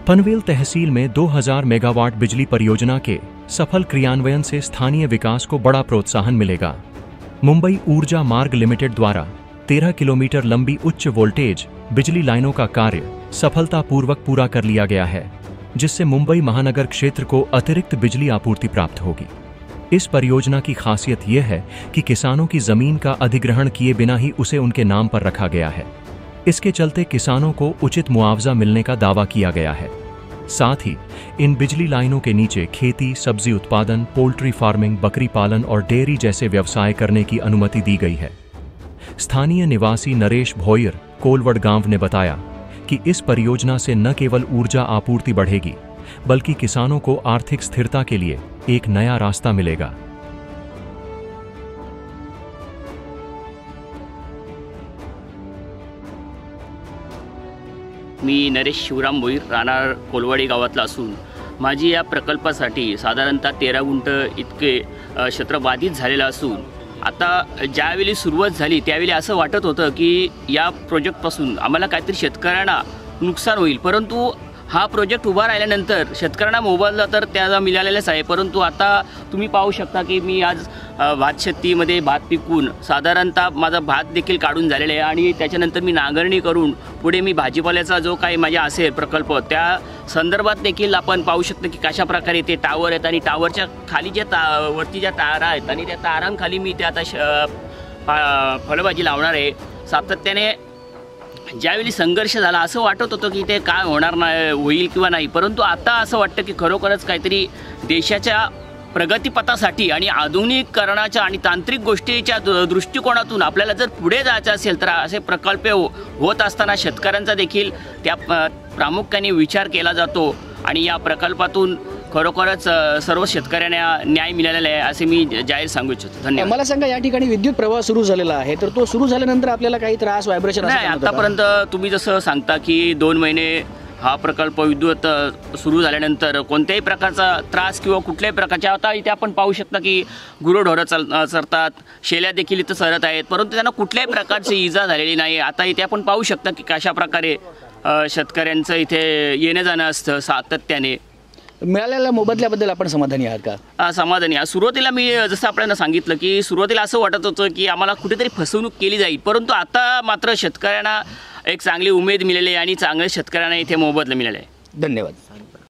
पनवेल तहसील में 2000 मेगावाट बिजली परियोजना के सफल क्रियान्वयन से स्थानीय विकास को बड़ा प्रोत्साहन मिलेगा। मुंबई ऊर्जा मार्ग लिमिटेड द्वारा 13 किलोमीटर लंबी उच्च वोल्टेज बिजली लाइनों का कार्य सफलतापूर्वक पूरा कर लिया गया है, जिससे मुंबई महानगर क्षेत्र को अतिरिक्त बिजली आपूर्ति प्राप्त होगी। इस परियोजना की खासियत यह है कि किसानों की जमीन का अधिग्रहण किए बिना ही उसे उनके नाम पर रखा गया है। इसके चलते किसानों को उचित मुआवजा मिलने का दावा किया गया है। साथ ही इन बिजली लाइनों के नीचे खेती, सब्जी उत्पादन, पोल्ट्री फार्मिंग, बकरी पालन और डेयरी जैसे व्यवसाय करने की अनुमति दी गई है। स्थानीय निवासी नरेश भोयर कोलवड गांव ने बताया कि इस परियोजना से न केवल ऊर्जा आपूर्ति बढ़ेगी, बल्कि किसानों को आर्थिक स्थिरता के लिए एक नया रास्ता मिलेगा। मी नरेश शिवराम भोईर राहणार कोलवाडी गावातला असून माझी या प्रकल्पासाठी साधारणतः 13 गुंठ इतके क्षेत्र बाधित झालेलं असून आता ज्यावेळी सुरुवात झाली त्यावेळी असं वाटत होतं की या प्रोजेक्टपासून आम्हाला काहीतरी शेतकऱ्यांना नुकसान होईल, परंतु हा प्रोजेक्ट उभा राहिल्यानंतर शेतकऱ्यांना मोबदला तर त्याला मिळालेलाच आहे। परंतु आता तुम्ही पाहू शकता की मी आज भात शेतीमध्ये भात पिकवून साधारणतः माझा भात देखील काढून झालेला आहे आणि त्याच्यानंतर मी नांगरणी करून पुढे मी भाजीपाल्याचा जो काही माझा असेल प्रकल्प त्या संदर्भात देखील आपण पाहू शकतो की कशा प्रकारे ते टावर आहेत आणि टावरच्या खाली जे वरती ज्या तारा आहेत आणि त्या तारांखाली मी ते आता फळभाजी लावणार आहे। सातत्याने ज्यावेळी संघर्ष झाला असं वाटत होतं की ते काय होणार नाही होईल किंवा नाही, परंतु आता असं वाटतं की खरोखरच काहीतरी देशाच्या प्रगतीपथासाठी आणि आधुनिकीकरणाच्या आणि तांत्रिक गोष्टीच्या दृष्टिकोनातून आपल्याला जर पुढे जायचं असेल तर असे प्रकल्प होत असताना शेतकऱ्यांचा देखील त्या प्रामुख्याने विचार केला जातो आणि या प्रकल्पातून खरोखरच सर्व शेतकऱ्यांना न्याय मिळालेला आहे असे मी जाहीर सांगू इच्छितो। धन्यवाद। मला सांगा, या ठिकाणी विद्युत प्रवाह सुरू झालेला आहे, तर तो सुरू झाल्यानंतर आपल्याला काही त्रास व्हायब्रेशन नाही? आतापर्यंत तुम्ही जसं सांगता की 2 महिने हा प्रकल्प विद्युत सुरू झाल्यानंतर कोणत्याही प्रकारचा त्रास किंवा कुठल्याही प्रकारच्या आता इथे आपण पाहू शकता की गुरंढोरं चरतात, शेळ्या देखील इथं चरत आहेत, परंतु त्यांना कुठल्याही प्रकारची इजा झालेली नाही। आता इथे आपण पाहू शकता की कशा प्रकारे शेतकऱ्यांचं इथे येणं जाणं असतं सातत्याने। मिळालेल्या मोबदल्याबद्दल आपण समाधानी आहात का? समाधानी आहे। सुरुवातीला मी जसं आपल्याला सांगितलं की सुरुवातीला असं वाटत होतं की आम्हाला कुठेतरी फसवणूक केली जाईल, परंतु आता मात्र शेतकऱ्यांना एक चांगली उमेद मिळाली आणि चांगल्या शेतकऱ्यांना इथे मोबदला मिळाला आहे। धन्यवाद।